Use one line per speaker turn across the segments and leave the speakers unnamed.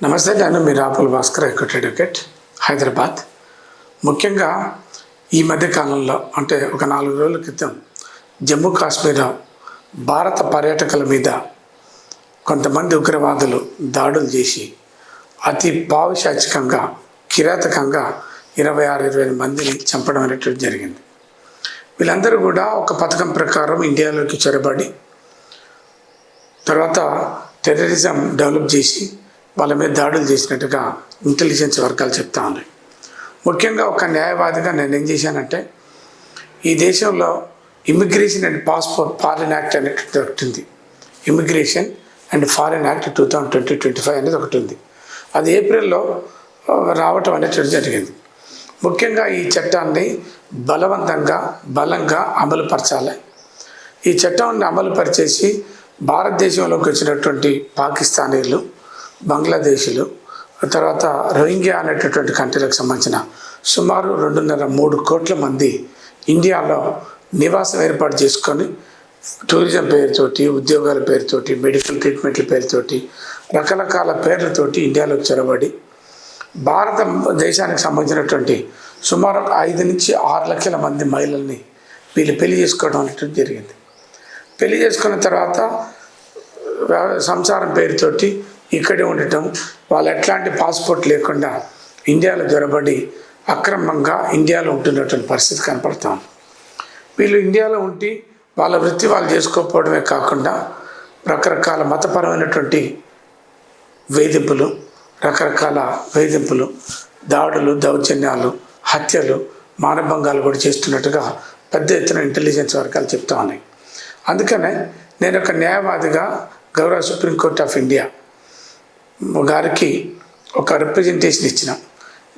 నమస్తే, నేను మీ రాపుల Bhaskar, equity advocate, Hyderabad. ముఖ్యంగా ఈ మధ్య కాలంలో అంటే ఒక 4 రోజుల క్రితం జమ్మూ కాశ్మీర్ భారత పర్యాటకుల మీద కొంతమంది ఉగ్రవాదులు దాడులు చేసి అతి పావిశాచికంగా కిరాతకంగా 26-28 మందిని చంపడం అనేటువంటి జరిగింది. వీళ్ళందరూ కూడా ఒక పథకం ప్రకారం ఇండియాలోకి చొరబడి తర్వాత టెర్రరిజం డెవలప్ చేసి వాళ్ళ మీద దాడులు చేసినట్టుగా ఇంటెలిజెన్స్ వర్గాలు చెప్తా ఉన్నాయి. ముఖ్యంగా ఒక న్యాయవాదిగా నేను ఏం చేశానంటే, ఈ దేశంలో immigration and passport foreign act అనేటువంటి ఒకటి ఉంది. ఇమిగ్రేషన్ అండ్ ఫారిన్ యాక్ట్ 2020-25 అనేది ఒకటి ఉంది. అది ఏప్రిల్లో రావటం అనేటువంటి జరిగింది. ముఖ్యంగా ఈ చట్టాన్ని బలంగా అమలుపరచాలి. ఈ చట్టాన్ని అమలుపరిచేసి భారతదేశంలోకి వచ్చినటువంటి పాకిస్తానీలు, బంగ్లాదేశీలు, తర్వాత రోహింగ్యా అనేటటువంటి కంట్రీలకు సంబంధించిన సుమారు 2.5-3 కోట్ల మంది ఇండియాలో నివాసం ఏర్పాటు చేసుకొని టూరిజం పేరుతోటి, ఉద్యోగాల పేరుతోటి, మెడికల్ ట్రీట్మెంట్ల పేరుతోటి, రకరకాల పేర్లతోటి ఇండియాలోకి చొరబడి భారతదేశానికి సంబంధించినటువంటి సుమారు 5-6 లక్షల మంది మహిళల్ని వీళ్ళు పెళ్లి చేసుకోవడం అనేటువంటి జరిగింది. పెళ్లి చేసుకున్న తర్వాత సంసారం పేరుతోటి ఇక్కడే ఉండటం, వాళ్ళు ఎట్లాంటి పాస్పోర్ట్ లేకుండా ఇండియాలో జొరబడి అక్రమంగా ఇండియాలో ఉంటున్నటువంటి పరిస్థితి కనపడతాం. వీళ్ళు ఇండియాలో ఉండి వాళ్ళ వృత్తి వాళ్ళు చేసుకోకపోవడమే కాకుండా రకరకాల మతపరమైనటువంటి వేధింపులు, దాడులు, దౌర్జన్యాలు, హత్యలు, మానభంగాలు కూడా చేస్తున్నట్టుగా పెద్ద ఎత్తున ఇంటెలిజెన్స్ వర్గాలు చెప్తా ఉన్నాయి. అందుకనే నేను ఒక న్యాయవాదిగా గౌరవ సుప్రీంకోర్టు ఆఫ్ ఇండియా గారికి ఒక రిప్రజెంటేషన్ ఇచ్చినాం.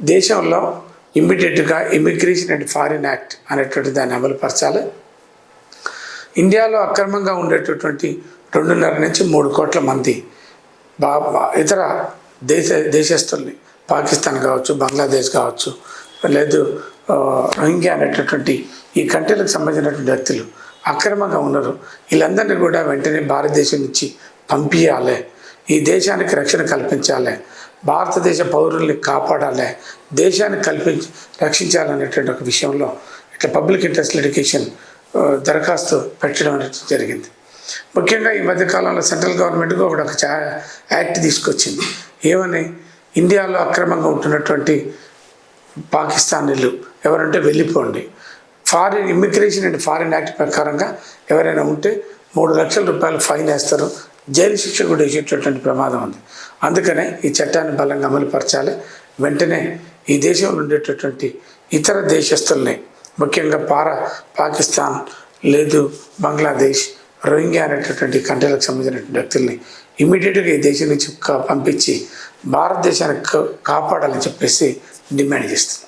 దేశంలో ఇమ్మీడియట్గా ఇమిగ్రేషన్ అండ్ ఫారిన్ యాక్ట్ అనేటువంటి దాన్ని అమలుపరచాలి. ఇండియాలో అక్రమంగా ఉండేటటువంటి 2.5-3 కోట్ల మంది ఇతర దేశస్తుల్ని, పాకిస్తాన్ కావచ్చు, బంగ్లాదేశ్ కావచ్చు, లేదు రోహింగ్యా అనేటటువంటి ఈ కంట్రీలకు సంబంధించినటువంటి వ్యక్తులు అక్రమంగా ఉన్నారు. వీళ్ళందరినీ కూడా వెంటనే భారతదేశం నుంచి పంపించాలి. ఈ దేశానికి రక్షణ కల్పించాలి, భారతదేశ పౌరుల్ని కాపాడాలి, దేశాన్ని రక్షించాలనేటువంటి ఒక విషయంలో ఇట్లా పబ్లిక్ ఇంట్రెస్ట్ లిటిగేషన్ దరఖాస్తు పెట్టడం అనేది జరిగింది. ముఖ్యంగా ఈ మధ్యకాలంలో సెంట్రల్ గవర్నమెంట్ ఒక యాక్ట్ తీసుకొచ్చింది. ఏమని, ఇండియాలో అక్రమంగా ఉంటున్నటువంటి పాకిస్తానీలు ఎవరంటే వెళ్ళిపోండి, ఇమిగ్రేషన్ అండ్ ఫారిన్ యాక్ట్ ప్రకారంగా ఎవరైనా ఉంటే 3 లక్షల రూపాయలు ఫైన్ వేస్తారు, జైలు శిక్ష కూడా వేసేటటువంటి ప్రమాదం ఉంది. అందుకనే ఈ చట్టాన్ని బలంగా అమలుపరచాలి. వెంటనే ఈ దేశంలో ఉండేటటువంటి ఇతర దేశస్తుల్ని, ముఖ్యంగా పాకిస్తాన్, లేదు బంగ్లాదేశ్, రోహింగ్యా అనేటటువంటి కంట్రీలకు సంబంధించినటువంటి వ్యక్తుల్ని ఇమీడియట్గా ఈ దేశం నుంచి పంపించి భారతదేశానికి కాపాడాలని చెప్పేసి డిమాండ్ చేస్తుంది.